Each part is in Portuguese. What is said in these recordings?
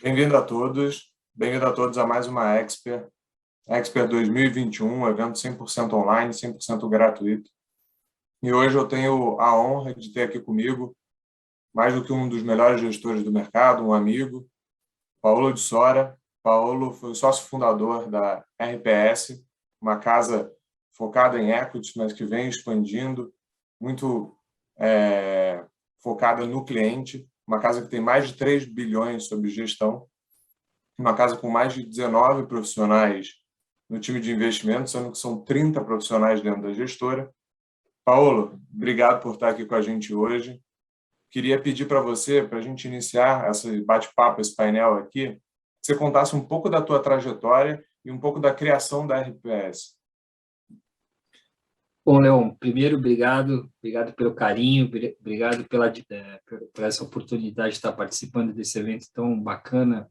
Bem-vindo a todos a mais uma Expert 2021, um evento 100% online, 100% gratuito. E hoje eu tenho a honra de ter aqui comigo, mais do que um dos melhores gestores do mercado, um amigo, Paulo de Sora. Paulo foi o sócio fundador da RPS, uma casa focada em equities, mas que vem expandindo, muito focada no cliente, uma casa que tem mais de 3 bilhões sob gestão, uma casa com mais de 19 profissionais no time de investimentos, sendo que são 30 profissionais dentro da gestora. Paulo, obrigado por estar aqui com a gente hoje. Queria pedir para você, para a gente iniciar esse bate-papo, esse painel aqui, que você contasse um pouco da tua trajetória e um pouco da criação da RPS. Bom, Leon, primeiro, obrigado pelo carinho, obrigado por essa oportunidade de estar participando desse evento tão bacana,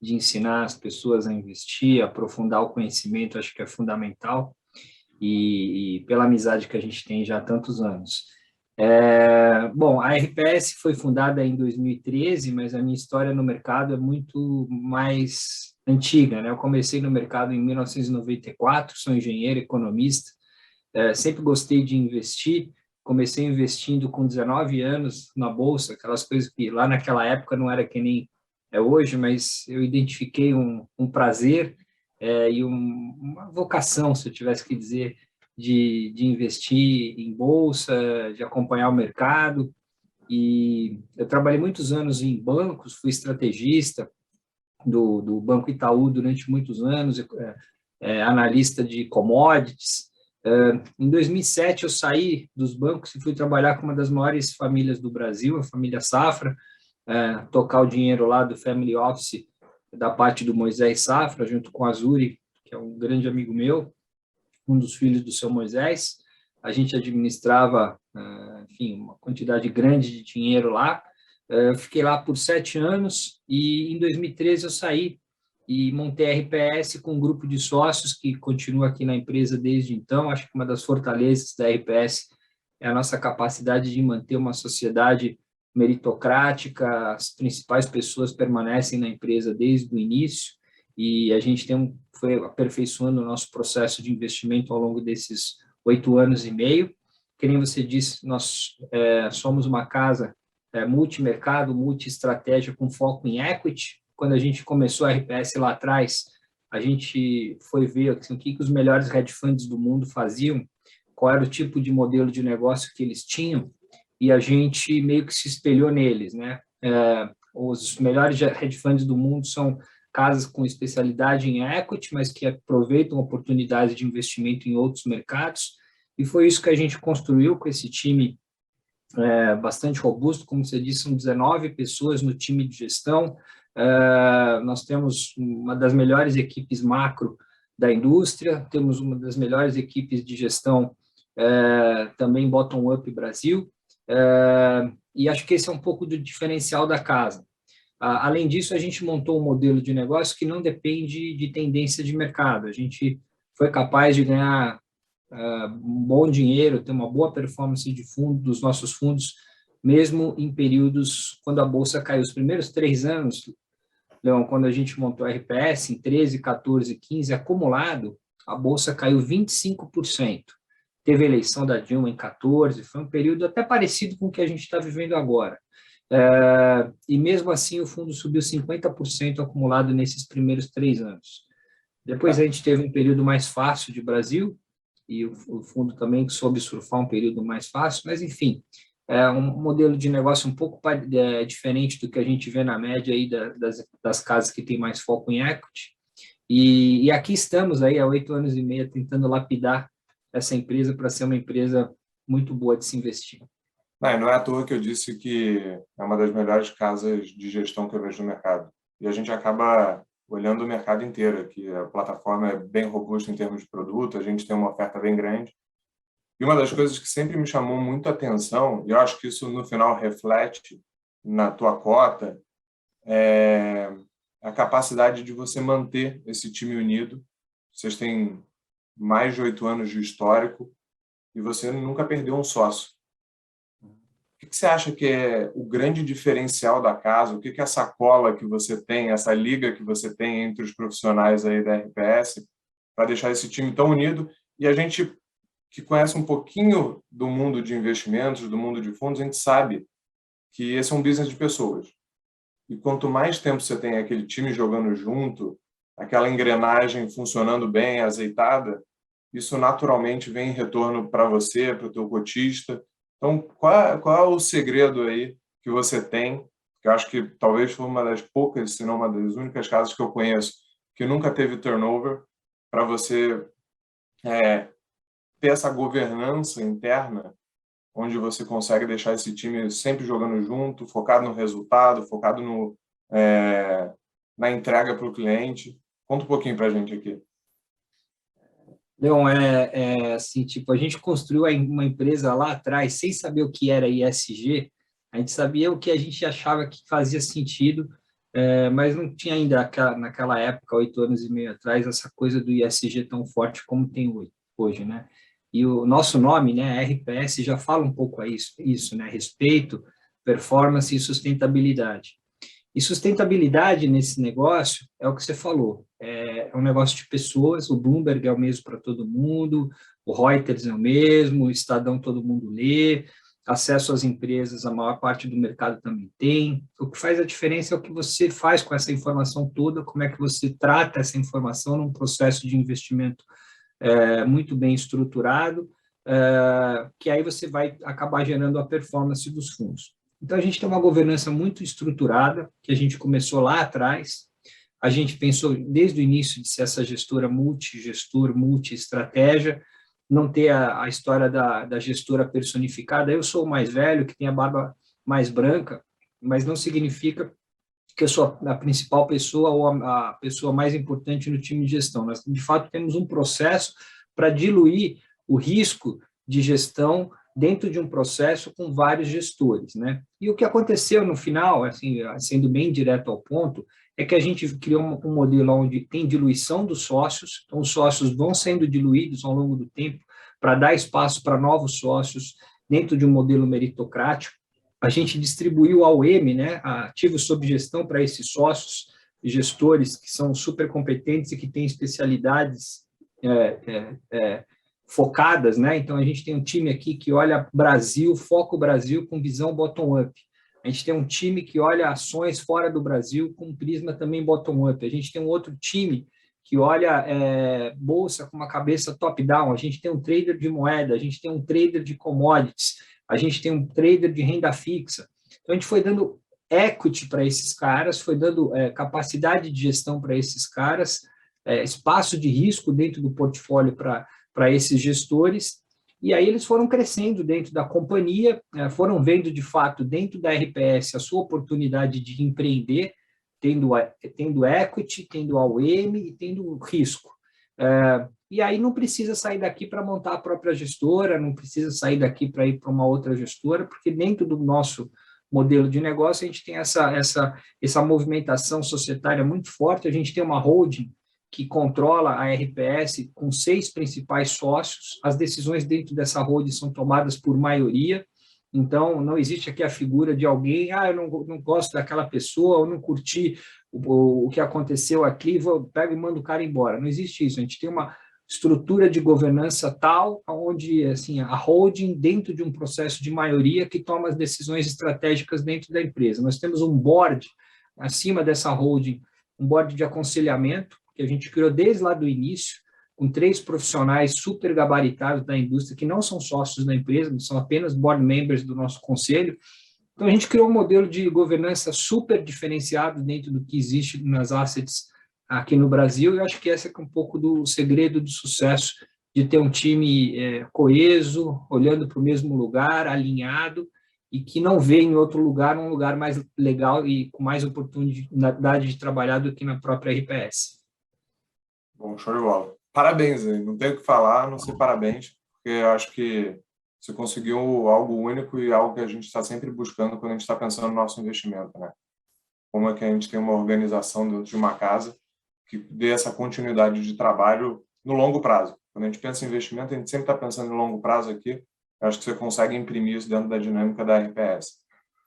de ensinar as pessoas a investir, aprofundar o conhecimento, acho que é fundamental, e pela amizade que a gente tem já há tantos anos. Bom, a RPS foi fundada em 2013, mas a minha história no mercado é muito mais antiga, né? Eu comecei no mercado em 1994, sou engenheiro, economista, sempre gostei de investir, comecei investindo com 19 anos na Bolsa, aquelas coisas que lá naquela época não era que nem é hoje, mas eu identifiquei um prazer e uma vocação, se eu tivesse que dizer, de investir em Bolsa, de acompanhar o mercado. E eu trabalhei muitos anos em bancos, fui estrategista do Banco Itaú durante muitos anos, analista de commodities. Em 2007, eu saí dos bancos e fui trabalhar com uma das maiores famílias do Brasil, a família Safra, tocar o dinheiro lá do family office da parte do Moisés Safra, junto com a Zuri, que é um grande amigo meu, um dos filhos do seu Moisés. A gente administrava, enfim, uma quantidade grande de dinheiro lá. Eu fiquei lá por 7 anos e em 2013 eu saí e montei a RPS com um grupo de sócios que continua aqui na empresa desde então. Acho que uma das fortalezas da RPS é a nossa capacidade de manter uma sociedade meritocrática, as principais pessoas permanecem na empresa desde o início e a gente foi aperfeiçoando o nosso processo de investimento ao longo desses 8 anos e meio. Que nem você disse, nós somos uma casa multimercado, multi-estratégia com foco em equity. Quando a gente começou a RPS lá atrás, a gente foi ver assim, o que os melhores hedge funds do mundo faziam, qual era o tipo de modelo de negócio que eles tinham, e a gente meio que se espelhou neles, né? Os melhores hedge funds do mundo são casas com especialidade em equity, mas que aproveitam oportunidades de investimento em outros mercados, e foi isso que a gente construiu com esse time bastante robusto. Como você disse, são 19 pessoas no time de gestão. Nós temos uma das melhores equipes macro da indústria, temos uma das melhores equipes de gestão também bottom-up Brasil, e acho que esse é um pouco do diferencial da casa. Além disso, a gente montou um modelo de negócio que não depende de tendência de mercado. A gente foi capaz de ganhar um bom dinheiro, ter uma boa performance de fundo dos nossos fundos, mesmo em períodos quando a Bolsa caiu. Os primeiros 3 anos, Leon, quando a gente montou a RPS, em 13, 14, 15, acumulado, a Bolsa caiu 25%. Teve a eleição da Dilma em 14, foi um período até parecido com o que a gente está vivendo agora. E mesmo assim o fundo subiu 50% acumulado nesses primeiros 3 anos. Depois a gente teve um período mais fácil de Brasil, e o fundo também soube surfar um período mais fácil, mas enfim, é um modelo de negócio um pouco diferente do que a gente vê na média aí das casas que tem mais foco em equity, e aqui estamos aí há 8 anos e meio tentando lapidar essa empresa para ser uma empresa muito boa de se investir. Não é à toa que eu disse que é uma das melhores casas de gestão que eu vejo no mercado. E a gente acaba olhando o mercado inteiro, que a plataforma é bem robusta em termos de produto, a gente tem uma oferta bem grande. E uma das coisas que sempre me chamou muito a atenção, e eu acho que isso no final reflete na tua cota, é a capacidade de você manter esse time unido. Vocês têm mais de 8 anos de histórico e você nunca perdeu um sócio. que você acha que é o grande diferencial da casa? O que é essa cola que você tem, essa liga que você tem entre os profissionais aí da RPS para deixar esse time tão unido? E a gente que conhece um pouquinho do mundo de investimentos, do mundo de fundos, a gente sabe que esse é um business de pessoas. E quanto mais tempo você tem aquele time jogando junto, aquela engrenagem funcionando bem, azeitada, isso naturalmente vem em retorno para você, para o teu cotista. Então, qual é o segredo aí que você tem? Que eu acho que talvez foi uma das poucas, se não uma das únicas casas que eu conheço que nunca teve turnover, para você ter essa governança interna, onde você consegue deixar esse time sempre jogando junto, focado no resultado, focado na entrega para o cliente. Conta um pouquinho para a gente aqui. Leon, assim, tipo, a gente construiu uma empresa lá atrás sem saber o que era ISG, a gente sabia o que a gente achava que fazia sentido, mas não tinha ainda, naquela época, 8 anos e meio atrás, essa coisa do ISG tão forte como tem hoje, né? E o nosso nome, né, RPS, já fala um pouco isso, né? Respeito, performance e sustentabilidade. E sustentabilidade nesse negócio é o que você falou, é um negócio de pessoas, o Bloomberg é o mesmo para todo mundo, o Reuters é o mesmo, o Estadão todo mundo lê, acesso às empresas, a maior parte do mercado também tem. O que faz a diferença é o que você faz com essa informação toda, como é que você trata essa informação num processo de investimento muito bem estruturado, que aí você vai acabar gerando a performance dos fundos. Então, a gente tem uma governança muito estruturada, que a gente começou lá atrás. A gente pensou desde o início de ser essa gestora multigestor, multi-estratégia, não ter a história da gestora personificada. Eu sou o mais velho, que tem a barba mais branca, mas não significa que eu sou a principal pessoa ou a pessoa mais importante no time de gestão. Nós, de fato, temos um processo para diluir o risco de gestão dentro de um processo com vários gestores, né? E o que aconteceu no final, assim, sendo bem direto ao ponto, é que a gente criou um modelo onde tem diluição dos sócios, então os sócios vão sendo diluídos ao longo do tempo para dar espaço para novos sócios dentro de um modelo meritocrático. A gente distribuiu ao M, né, ativos sob gestão para esses sócios e gestores que são super competentes e que têm especialidades focadas, né? Então, a gente tem um time aqui que olha Brasil, foca o Brasil com visão bottom-up. A gente tem um time que olha ações fora do Brasil com prisma também bottom-up. A gente tem um outro time que olha bolsa com uma cabeça top-down. A gente tem um trader de moeda, a gente tem um trader de commodities, a gente tem um trader de renda fixa. Então, a gente foi dando equity para esses caras, foi dando capacidade de gestão para esses caras, espaço de risco dentro do portfólio para esses gestores, e aí eles foram crescendo dentro da companhia, foram vendo, de fato, dentro da RPS, a sua oportunidade de empreender, tendo equity, tendo AUM e tendo risco. E aí não precisa sair daqui para montar a própria gestora, não precisa sair daqui para ir para uma outra gestora, porque dentro do nosso modelo de negócio a gente tem essa movimentação societária muito forte, a gente tem uma holding que controla a RPS com 6 principais sócios, as decisões dentro dessa holding são tomadas por maioria, então não existe aqui a figura de alguém, eu não gosto daquela pessoa, eu não curti o que aconteceu aqui, pego e mando o cara embora, não existe isso, a gente tem uma estrutura de governança tal, onde assim, a holding dentro de um processo de maioria que toma as decisões estratégicas dentro da empresa. Nós temos um board acima dessa holding, um board de aconselhamento, que a gente criou desde lá do início, com 3 profissionais super gabaritados da indústria, que não são sócios da empresa, são apenas board members do nosso conselho. Então, a gente criou um modelo de governança super diferenciado dentro do que existe nas assets aqui no Brasil, e eu acho que esse é um pouco do segredo do sucesso, de ter um time coeso, olhando para o mesmo lugar, alinhado, e que não vê em outro lugar, um lugar mais legal e com mais oportunidade de trabalhar do que na própria RPS. Bom, show de bola. Parabéns, não tenho o que falar, não sei parabéns, porque eu acho que você conseguiu algo único e algo que a gente está sempre buscando quando a gente está pensando no nosso investimento, né? Como é que a gente tem uma organização dentro de uma casa que dê essa continuidade de trabalho no longo prazo. Quando a gente pensa em investimento, a gente sempre está pensando no longo prazo aqui, Eu acho que você consegue imprimir isso dentro da dinâmica da RPS.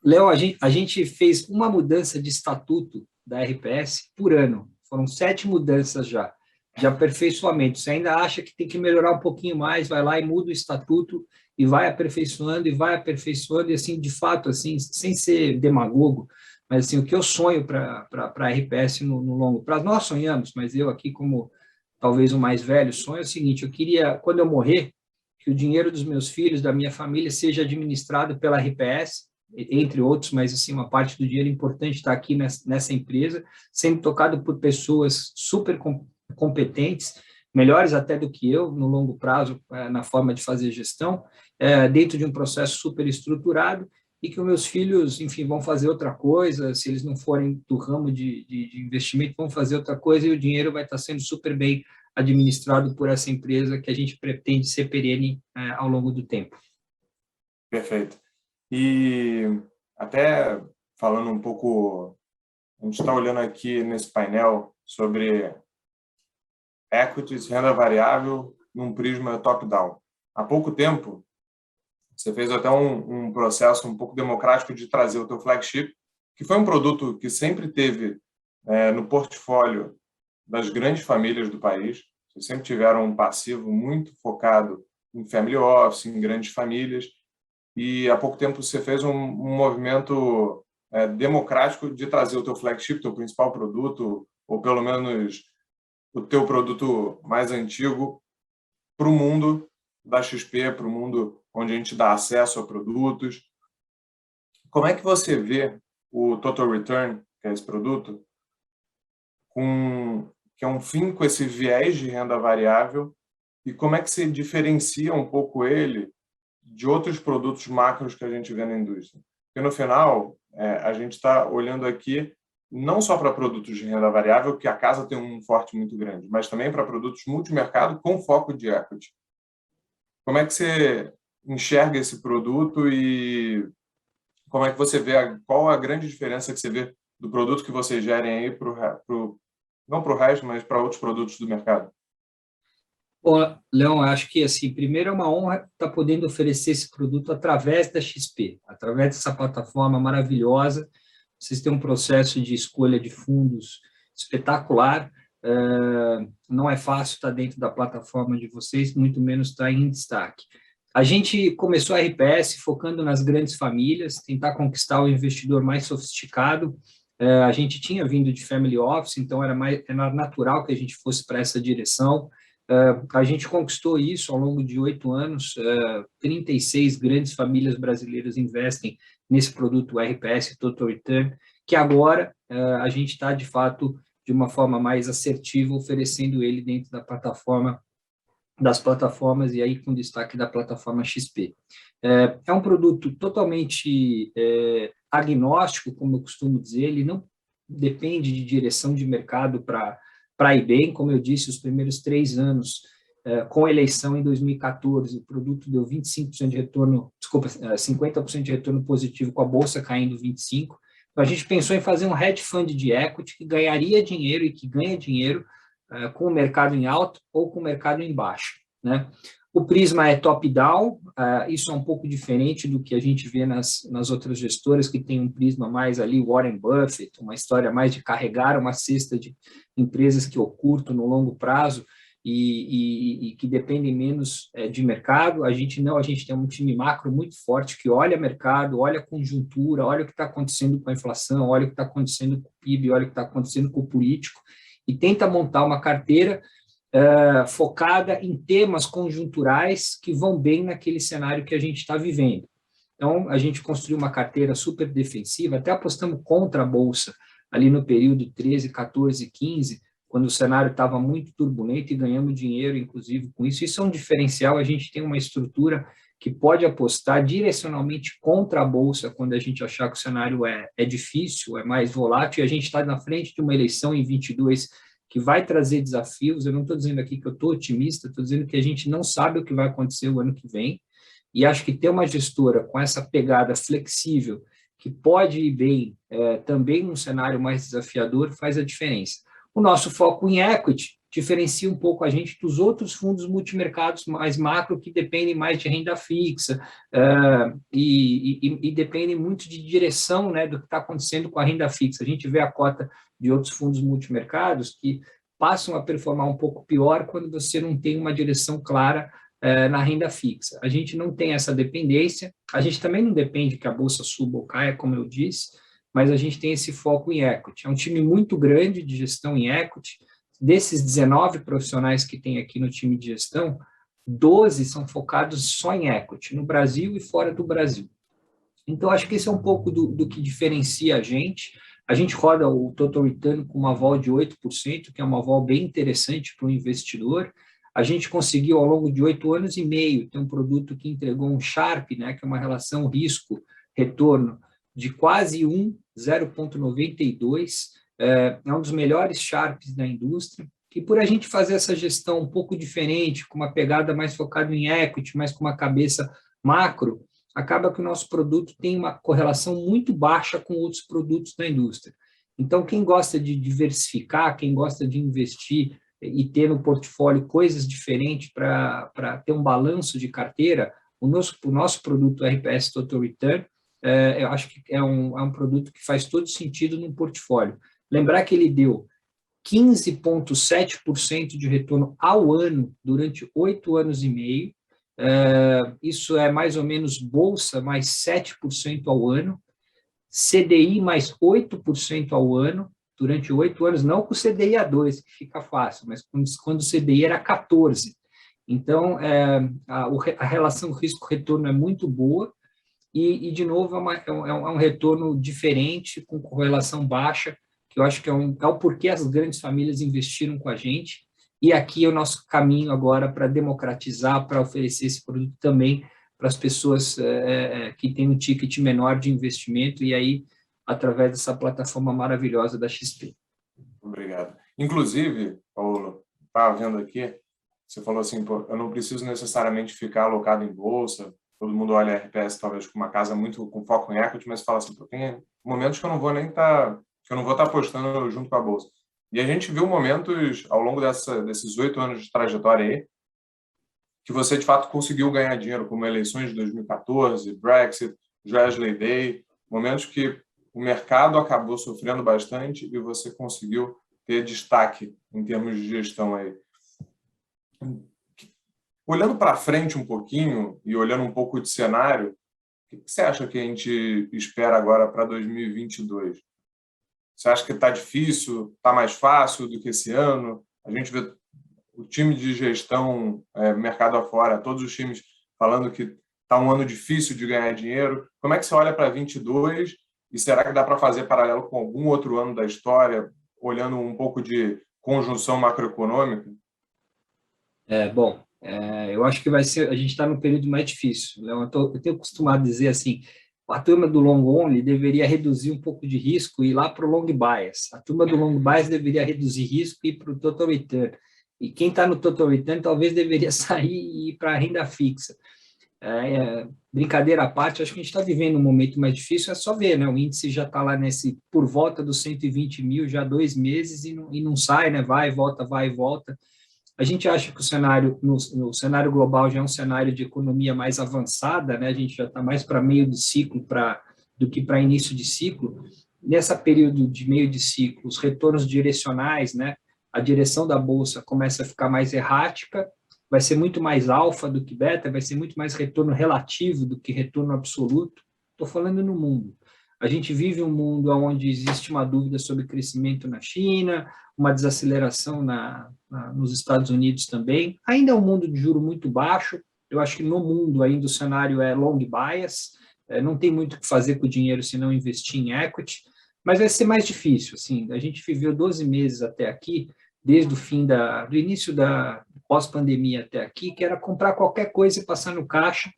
Léo, a gente fez uma mudança de estatuto da RPS por ano. Foram 7 mudanças já, de aperfeiçoamento. Você ainda acha que tem que melhorar um pouquinho mais, vai lá e muda o estatuto e vai aperfeiçoando, e assim, de fato, assim, sem ser demagogo, mas assim, o que eu sonho para a RPS no longo prazo, nós sonhamos, mas eu aqui, como talvez o mais velho, sonho é o seguinte: eu queria, quando eu morrer, que o dinheiro dos meus filhos, da minha família, seja administrado pela RPS, entre outros, mas assim, uma parte do dinheiro importante está aqui nessa empresa, sendo tocado por pessoas super competentes, melhores até do que eu, no longo prazo, na forma de fazer gestão, dentro de um processo super estruturado, e que os meus filhos, enfim, vão fazer outra coisa, se eles não forem do ramo de investimento, vão fazer outra coisa, e o dinheiro vai estar sendo super bem administrado por essa empresa que a gente pretende ser perene ao longo do tempo. Perfeito. E até falando um pouco, a gente está olhando aqui nesse painel sobre equities, renda variável, num prisma top-down. Há pouco tempo, você fez até um processo um pouco democrático de trazer o teu flagship, que foi um produto que sempre teve no portfólio das grandes famílias do país. Vocês sempre tiveram um passivo muito focado em family office, em grandes famílias, e há pouco tempo você fez um movimento democrático de trazer o teu flagship, o teu principal produto, ou pelo menos o teu produto mais antigo, para o mundo da XP, para o mundo onde a gente dá acesso a produtos. Como é que você vê o Total Return, que é esse produto, que é um FII com esse viés de renda variável, e como é que se diferencia um pouco ele de outros produtos macros que a gente vê na indústria? Porque, no final, a gente está olhando aqui não só para produtos de renda variável, que a casa tem um forte muito grande, mas também para produtos multimercado com foco de equity. Como é que você enxerga esse produto e como é que você vê, qual a grande diferença que você vê do produto que vocês gerem aí não para o resto, mas para outros produtos do mercado? Bom, Leão, acho que, assim, primeiro é uma honra estar podendo oferecer esse produto através da XP, através dessa plataforma maravilhosa. Vocês têm um processo de escolha de fundos espetacular. Não é fácil estar dentro da plataforma de vocês, muito menos estar em destaque. A gente começou a RPS focando nas grandes famílias, tentar conquistar o investidor mais sofisticado. A gente tinha vindo de family office, então era natural que a gente fosse para essa direção. A gente conquistou isso ao longo de 8 anos. 36 grandes famílias brasileiras investem nesse produto RPS Total Return, que agora a gente está, de fato, de uma forma mais assertiva, oferecendo ele dentro das plataformas, e aí com destaque da plataforma XP. É um produto totalmente agnóstico, como eu costumo dizer, ele não depende de direção de mercado para ir bem. Como eu disse, os primeiros 3 anos, com a eleição em 2014, o produto deu 25% de retorno, 50% de retorno positivo, com a bolsa caindo 25%. Então, a gente pensou em fazer um hedge fund de equity que ganharia dinheiro e que ganha dinheiro com o mercado em alta ou com o mercado em baixa, né? O prisma é top-down, isso é um pouco diferente do que a gente vê nas outras gestoras, que tem um prisma mais ali, Warren Buffett, uma história mais de carregar uma cesta de empresas que eu curto no longo prazo e que dependem menos de mercado. A gente não, a gente tem um time macro muito forte que olha mercado, olha a conjuntura, olha o que está acontecendo com a inflação, olha o que está acontecendo com o PIB, olha o que está acontecendo com o político, e tenta montar uma carteira focada em temas conjunturais que vão bem naquele cenário que a gente está vivendo. Então, a gente construiu uma carteira super defensiva, até apostamos contra a Bolsa ali no período 13, 14, 15, quando o cenário estava muito turbulento, e ganhamos dinheiro, inclusive, com isso. Isso é um diferencial. A gente tem uma estrutura que pode apostar direcionalmente contra a Bolsa quando a gente achar que o cenário é difícil, é mais volátil, e a gente está na frente de uma eleição em 22 que vai trazer desafios. Eu não estou dizendo aqui que eu estou otimista, estou dizendo que a gente não sabe o que vai acontecer o ano que vem, e acho que ter uma gestora com essa pegada flexível, que pode ir bem também num cenário mais desafiador, faz a diferença. O nosso foco em equity diferencia um pouco a gente dos outros fundos multimercados mais macro, que dependem mais de renda fixa e dependem muito de direção, né, do que está acontecendo com a renda fixa. A gente vê a cota de outros fundos multimercados que passam a performar um pouco pior quando você não tem uma direção clara na renda fixa. A gente não tem essa dependência, a gente também não depende que a bolsa suba ou caia, como eu disse, mas a gente tem esse foco em equity. É um time muito grande de gestão em equity. Desses 19 profissionais que tem aqui no time de gestão, 12 são focados só em equity, no Brasil e fora do Brasil. Então, acho que esse é um pouco do que diferencia a gente. A gente roda o Total Return com uma vol de 8%, que é uma vol bem interessante para o investidor. A gente conseguiu, ao longo de 8 anos e meio, ter um produto que entregou um Sharpe, né, que é uma relação risco-retorno, de quase 1, 0,92, é um dos melhores Sharps da indústria, e por a gente fazer essa gestão um pouco diferente, com uma pegada mais focada em equity, mas com uma cabeça macro, acaba que o nosso produto tem uma correlação muito baixa com outros produtos da indústria. Então, quem gosta de diversificar, quem gosta de investir e ter no portfólio coisas diferentes para ter um balanço de carteira, o nosso produto RPS Total Return, eu acho que é um produto que faz todo sentido no portfólio. Lembrar que ele deu 15,7% de retorno ao ano durante 8 anos e meio. Isso é mais ou menos bolsa mais 7% ao ano, CDI mais 8% ao ano, durante 8 anos, não com o CDI a 2, que fica fácil, mas quando o CDI era 14. Então, a relação risco-retorno é muito boa, e de novo, é um retorno diferente, com correlação baixa, que eu acho que é o porquê as grandes famílias investiram com a gente, e aqui é o nosso caminho agora para democratizar, para oferecer esse produto também para as pessoas que têm um ticket menor de investimento, e aí, através dessa plataforma maravilhosa da XP. Obrigado. Inclusive, Paulo, estava vendo aqui, você falou assim, pô, eu não preciso necessariamente ficar alocado em bolsa, todo mundo olha a RPS talvez com uma casa muito com foco em equity, mas fala assim, pô, tem momentos que eu não vou nem estar, que eu não vou estar apostando junto com a bolsa. E a gente viu momentos ao longo desses 8 anos de trajetória aí, que você de fato conseguiu ganhar dinheiro, como eleições de 2014, Brexit, Joesley Day, momentos que o mercado acabou sofrendo bastante e você conseguiu ter destaque em termos de gestão aí. Olhando para frente um pouquinho e olhando um pouco de cenário, o que você acha que a gente espera agora para 2022? Você acha que está difícil, está mais fácil do que esse ano? A gente vê o time de gestão, mercado afora, todos os times falando que está um ano difícil de ganhar dinheiro. Como é que você olha para 2022 e será que dá para fazer paralelo com algum outro ano da história, olhando um pouco de conjunção macroeconômica? Bom, eu acho que vai ser, a gente está no período mais difícil. Léo, eu tenho costumado dizer assim, a turma do long only deveria reduzir um pouco de risco e ir lá para o long bias. A turma do long bias deveria reduzir risco e ir para o total return. E quem está no total return talvez deveria sair e ir para a renda fixa. Brincadeira à parte, acho que a gente está vivendo um momento mais difícil, é só ver, né? O índice já está lá por volta dos 120 mil já há 2 meses e não sai, né? Vai e volta, vai e volta. A gente acha que o cenário, no cenário global, já é um cenário de economia mais avançada, né? A gente já está mais para meio de ciclo do que para início de ciclo. Nessa período de meio de ciclo, os retornos direcionais, né? A direção da bolsa começa a ficar mais errática, vai ser muito mais alfa do que beta, vai ser muito mais retorno relativo do que retorno absoluto. Estou falando no mundo. A gente vive um mundo onde existe uma dúvida sobre crescimento na China, uma desaceleração nos Estados Unidos também. Ainda é um mundo de juro muito baixo. Eu acho que no mundo ainda o cenário é long bias, não tem muito o que fazer com o dinheiro se não investir em equity, mas vai ser mais difícil. Assim, a gente viveu 12 meses até aqui, desde o fim do início da pós-pandemia até aqui, que era comprar qualquer coisa e passar no caixa,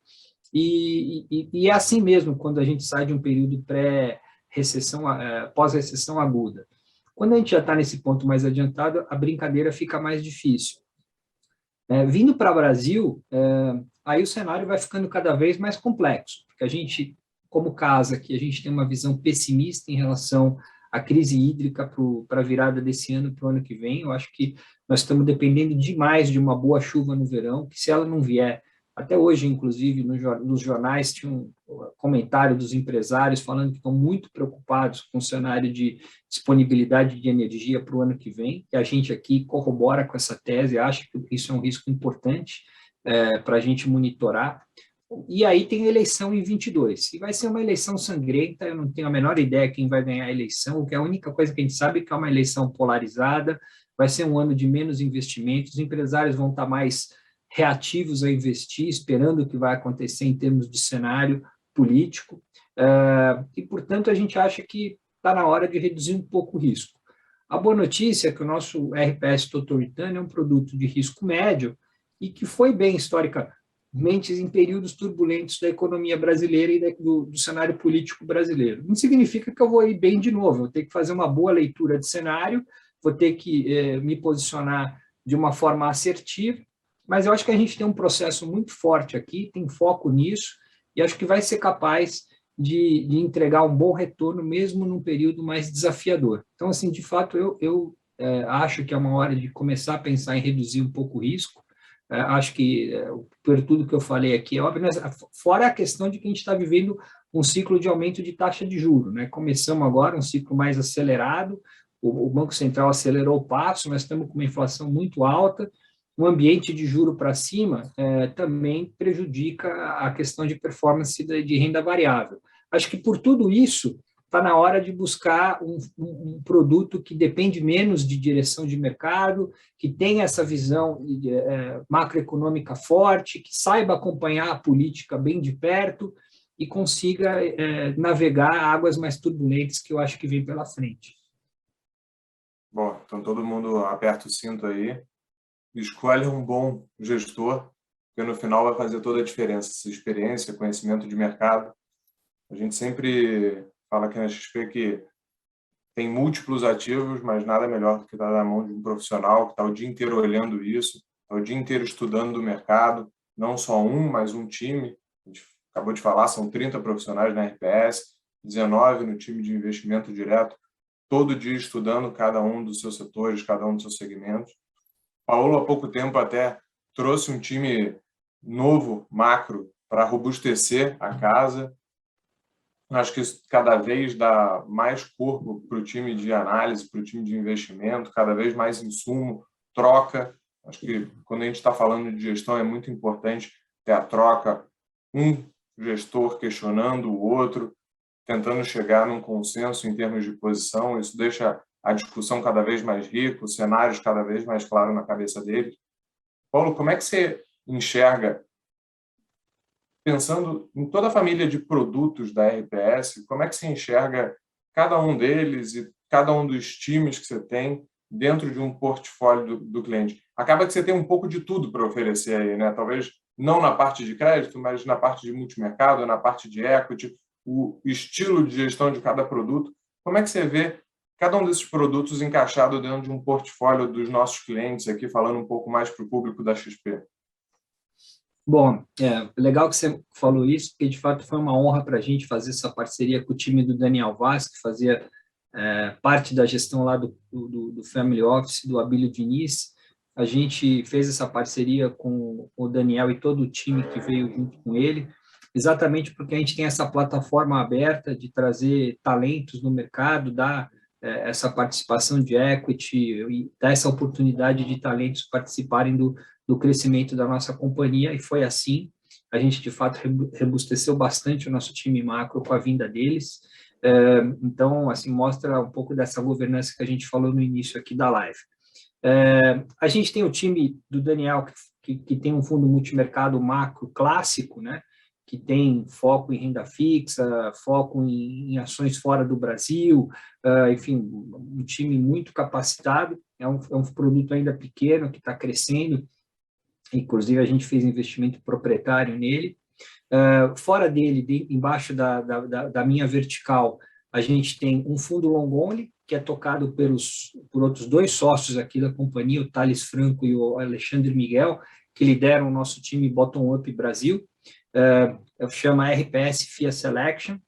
e é assim mesmo quando a gente sai de um período pré-recessão, pós-recessão aguda. Quando a gente já está nesse ponto mais adiantado, a brincadeira fica mais difícil. Vindo para o Brasil, aí o cenário vai ficando cada vez mais complexo, porque a gente, como casa, que a gente tem uma visão pessimista em relação a crise hídrica para a virada desse ano para o ano que vem. Eu acho que nós estamos dependendo demais de uma boa chuva no verão, que se ela não vier, até hoje, inclusive, nos jornais tinha um comentário dos empresários falando que estão muito preocupados com o cenário de disponibilidade de energia para o ano que vem, e a gente aqui corrobora com essa tese, acha que isso é um risco importante para a gente monitorar. E aí tem a eleição em 22, e vai ser uma eleição sangrenta, eu não tenho a menor ideia quem vai ganhar a eleição, que a única coisa que a gente sabe é que é uma eleição polarizada, vai ser um ano de menos investimentos, os empresários vão estar mais reativos a investir, esperando o que vai acontecer em termos de cenário político, e, portanto, a gente acha que está na hora de reduzir um pouco o risco. A boa notícia é que o nosso RPS Total Return é um produto de risco médio e que foi bem historicamente em períodos turbulentos da economia brasileira e do cenário político brasileiro. Não significa que eu vou ir bem de novo, eu vou ter que fazer uma boa leitura de cenário, vou ter que me posicionar de uma forma assertiva, mas eu acho que a gente tem um processo muito forte aqui, tem foco nisso, e acho que vai ser capaz de entregar um bom retorno, mesmo num período mais desafiador. Então, assim, de fato, eu acho que é uma hora de começar a pensar em reduzir um pouco o risco. Acho que, por tudo que eu falei aqui, é óbvio, fora a questão de que a gente está vivendo um ciclo de aumento de taxa de juros, né? Começamos agora um ciclo mais acelerado, o Banco Central acelerou o passo, nós estamos com uma inflação muito alta, um ambiente de juro para cima também prejudica a questão de performance de renda variável. Acho que por tudo isso está na hora de buscar um produto que depende menos de direção de mercado, que tenha essa visão macroeconômica forte, que saiba acompanhar a política bem de perto e consiga navegar águas mais turbulentas que eu acho que vem pela frente. Bom, então todo mundo aperta o cinto aí, escolhe um bom gestor, que no final vai fazer toda a diferença, essa experiência, conhecimento de mercado. A gente sempre fala aqui na XP que tem múltiplos ativos, mas nada melhor do que estar na mão de um profissional que está o dia inteiro olhando isso, está o dia inteiro estudando o mercado, não só um, mas um time. A gente acabou de falar, são 30 profissionais na RPS, 19 no time de investimento direto, todo dia estudando cada um dos seus setores, cada um dos seus segmentos. Paulo, há pouco tempo, até trouxe um time novo, macro, para robustecer a casa. Acho que isso cada vez dá mais corpo para o time de análise, para o time de investimento, cada vez mais insumo, troca. Acho que quando a gente está falando de gestão é muito importante ter a troca, um gestor questionando o outro, tentando chegar num consenso em termos de posição. Isso deixa a discussão cada vez mais rica, os cenários cada vez mais claros na cabeça deles. Paulo, como é que você enxerga, pensando em toda a família de produtos da RPS, como é que você enxerga cada um deles e cada um dos times que você tem dentro de um portfólio do cliente? Acaba que você tem um pouco de tudo para oferecer aí, né? Talvez não na parte de crédito, mas na parte de multimercado, na parte de equity, o estilo de gestão de cada produto. Como é que você vê cada um desses produtos encaixado dentro de um portfólio dos nossos clientes aqui, falando um pouco mais para o público da XP? Bom, legal que você falou isso, porque de fato foi uma honra para a gente fazer essa parceria com o time do Daniel Vaz, que fazia parte da gestão lá do Family Office, do Abílio Diniz. A gente fez essa parceria com o Daniel e todo o time que veio junto com ele, exatamente porque a gente tem essa plataforma aberta de trazer talentos no mercado, dar essa participação de equity e dar essa oportunidade de talentos participarem do crescimento da nossa companhia, e foi assim. A gente, de fato, robusteceu bastante o nosso time macro com a vinda deles. Então, assim, mostra um pouco dessa governança que a gente falou no início aqui da live. A gente tem o time do Daniel, que tem um fundo multimercado macro clássico, né? Que tem foco em renda fixa, foco em ações fora do Brasil, enfim, um time muito capacitado. É um produto ainda pequeno, que está crescendo, inclusive a gente fez investimento proprietário nele. Fora dele, embaixo da minha vertical, a gente tem um fundo long only, que é tocado por outros dois sócios aqui da companhia, o Thales Franco e o Alexandre Miguel, que lideram o nosso time Bottom Up Brasil. Chama RPS FIA Selection.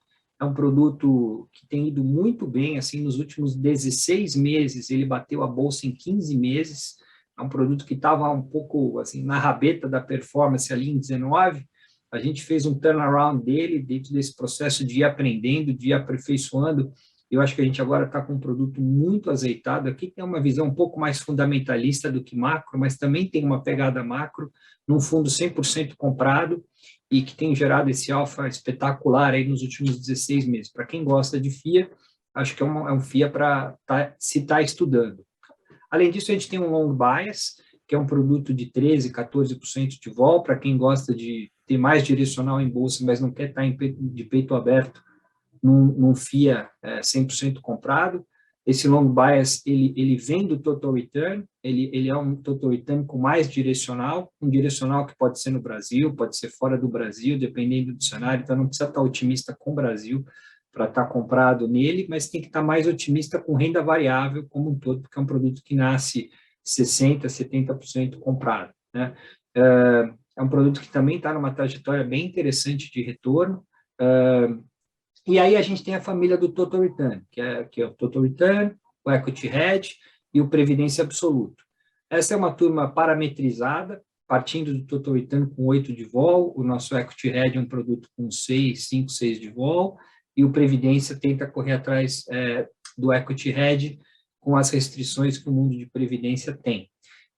é um produto que tem ido muito bem, assim, nos últimos 16 meses, ele bateu a bolsa em 15 meses, é um produto que estava um pouco, assim, na rabeta da performance ali em 19, a gente fez um turnaround dele dentro desse processo de ir aprendendo, de ir aperfeiçoando. Eu acho que a gente agora está com um produto muito azeitado. Aqui tem uma visão um pouco mais fundamentalista do que macro, mas também tem uma pegada macro, num fundo 100% comprado e que tem gerado esse alfa espetacular aí nos últimos 16 meses. Para quem gosta de FIA, acho que é um FIA para se estar estudando. Além disso, a gente tem um long bias, que é um produto de 13%, 14% de vol, para quem gosta de ter mais direcional em bolsa, mas não quer estar de peito aberto num FIA 100% comprado. Esse long bias, ele vem do total return, ele é um total return com mais direcional, um direcional que pode ser no Brasil, pode ser fora do Brasil, dependendo do cenário, então não precisa estar otimista com o Brasil para estar comprado nele, mas tem que estar mais otimista com renda variável como um todo, porque é um produto que nasce 60%, 70% comprado, né? É um produto que também está numa trajetória bem interessante de retorno, e aí a gente tem a família do Total Return, que é o Total Return, o Equity Hedge e o Previdência Absoluto. Essa é uma turma parametrizada, partindo do Total Return com 8 de vol, o nosso Equity Hedge é um produto com 5, 6 de vol, e o Previdência tenta correr atrás do Equity Hedge com as restrições que o mundo de Previdência tem.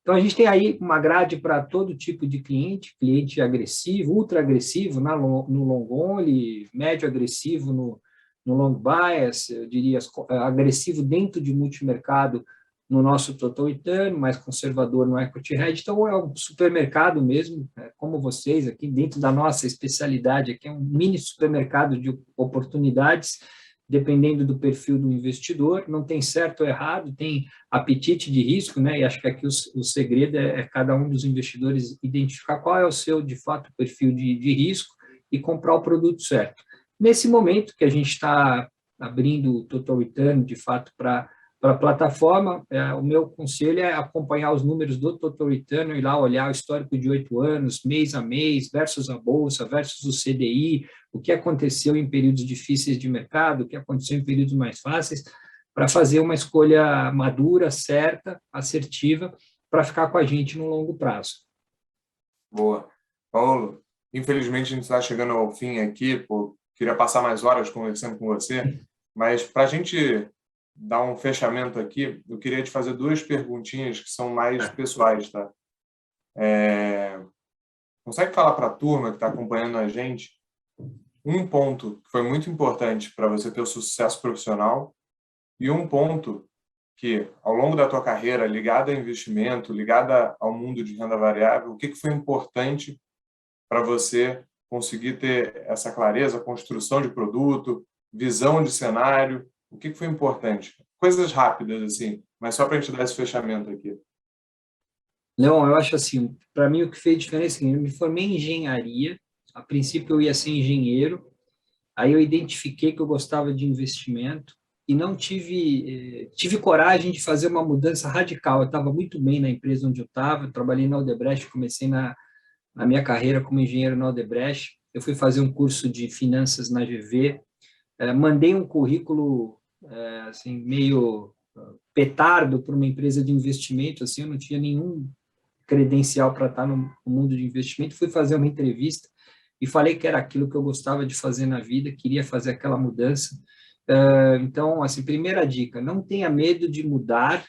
Então, a gente tem aí uma grade para todo tipo de cliente agressivo, ultra agressivo no long only, médio agressivo no long bias, eu diria agressivo dentro de multimercado no nosso total return, mais conservador no equity hedge. Então, é um supermercado mesmo, como vocês aqui, dentro da nossa especialidade, aqui é um mini supermercado de oportunidades, dependendo do perfil do investidor, não tem certo ou errado, tem apetite de risco, né? E acho que aqui o segredo é cada um dos investidores identificar qual é o seu, de fato, perfil de risco e comprar o produto certo. Nesse momento que a gente está abrindo o Total Return, de fato, para a plataforma, o meu conselho é acompanhar os números do Total Return, ir lá olhar o histórico de 8 anos, mês a mês, versus a Bolsa, versus o CDI, o que aconteceu em períodos difíceis de mercado, o que aconteceu em períodos mais fáceis, para fazer uma escolha madura, certa, assertiva, para ficar com a gente no longo prazo. Boa. Paulo, infelizmente a gente está chegando ao fim aqui, queria passar mais horas conversando com você, mas para a gente dar um fechamento aqui, eu queria te fazer 2 perguntinhas que são mais pessoais, tá? Consegue falar para a turma que está acompanhando a gente um ponto que foi muito importante para você ter o sucesso profissional e um ponto que, ao longo da tua carreira, ligada a investimento, ligada ao mundo de renda variável, o que foi importante para você conseguir ter essa clareza, construção de produto, visão de cenário, o que foi importante? Coisas rápidas, assim, mas só para a gente dar esse fechamento aqui. Leon, eu acho assim, para mim o que fez diferença é que eu me formei em engenharia, a princípio eu ia ser engenheiro, aí eu identifiquei que eu gostava de investimento e não tive coragem de fazer uma mudança radical. Eu estava muito bem na empresa onde eu estava, trabalhei na Odebrecht, comecei na minha carreira como engenheiro na Odebrecht, eu fui fazer um curso de finanças na GV, mandei um currículo assim, meio petardo para uma empresa de investimento, assim, eu não tinha nenhum credencial para estar no mundo de investimento, fui fazer uma entrevista e falei que era aquilo que eu gostava de fazer na vida, queria fazer aquela mudança. Então, assim, primeira dica, não tenha medo de mudar,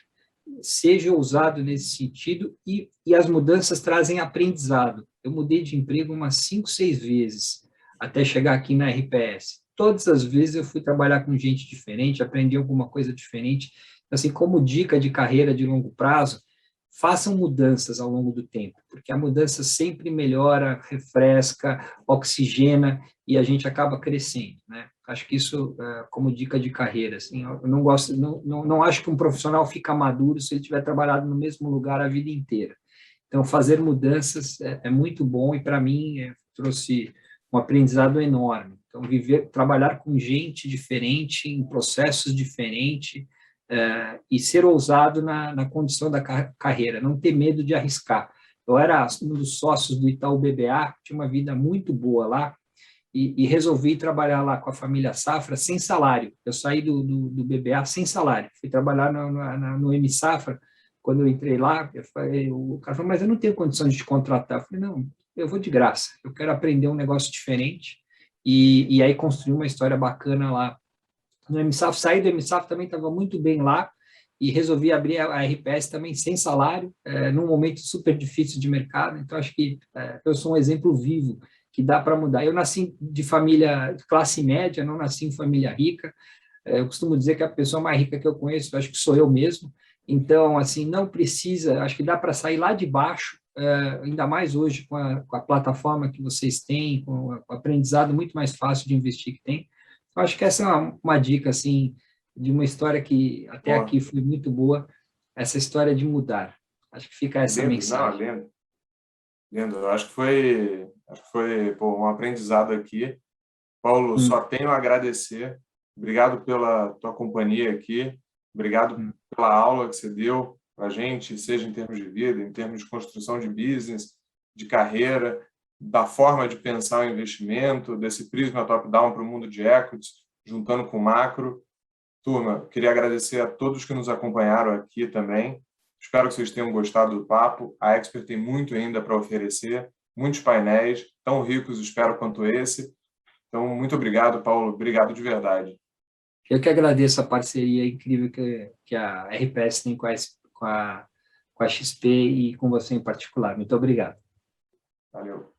seja ousado nesse sentido e as mudanças trazem aprendizado. Eu mudei de emprego umas 5, 6 vezes até chegar aqui na RPS. Todas as vezes eu fui trabalhar com gente diferente, aprendi alguma coisa diferente. Assim, como dica de carreira de longo prazo, façam mudanças ao longo do tempo, porque a mudança sempre melhora, refresca, oxigena e a gente acaba crescendo, né? Acho que isso, como dica de carreira, assim, eu não gosto, não acho que um profissional fica maduro se ele tiver trabalhado no mesmo lugar a vida inteira. Então, fazer mudanças é muito bom e, para mim, trouxe um aprendizado enorme. Então, trabalhar com gente diferente, em processos diferentes, e ser ousado na condição da carreira, não ter medo de arriscar. Eu era um dos sócios do Itaú BBA, tinha uma vida muito boa lá, e resolvi trabalhar lá com a família Safra sem salário. Eu saí do BBA sem salário. Fui trabalhar no M Safra. Quando eu entrei lá, o cara falou, mas eu não tenho condição de te contratar. Eu falei, não, eu vou de graça. Eu quero aprender um negócio diferente. E aí construir uma história bacana lá no M Safra. Saí do M Safra, também estava muito bem lá e resolvi abrir a RPS também sem salário, num momento super difícil de mercado. Então, acho que eu sou um exemplo vivo que dá para mudar. Eu nasci de família de classe média, não nasci em família rica. Eu costumo dizer que a pessoa mais rica que eu conheço, acho que sou eu mesmo. Então, assim, não precisa, acho que dá para sair lá de baixo, ainda mais hoje com a plataforma que vocês têm, com o aprendizado muito mais fácil de investir que tem. Eu acho que essa é uma dica, assim, de uma história que até Boa. aqui foi muito boa, essa história de mudar. Acho que fica essa Lindo, não, mensagem. lindo. Lindo. Eu acho que foi pô, um aprendizado aqui. Paulo, Hum, só tenho a agradecer. Obrigado pela tua companhia aqui. Obrigado hum. pela aula que você deu para a gente, seja em termos de vida, em termos de construção de business, de carreira, da forma de pensar o investimento, desse prisma top-down para o mundo de equities, juntando com macro. Turma, queria agradecer a todos que nos acompanharam aqui também. Espero que vocês tenham gostado do papo. A Expert tem muito ainda para oferecer, muitos painéis, tão ricos, espero, quanto esse. Então, muito obrigado, Paulo. Obrigado de verdade. Eu que agradeço a parceria incrível que a RPS tem com a XP e com você em particular. Muito obrigado. Valeu.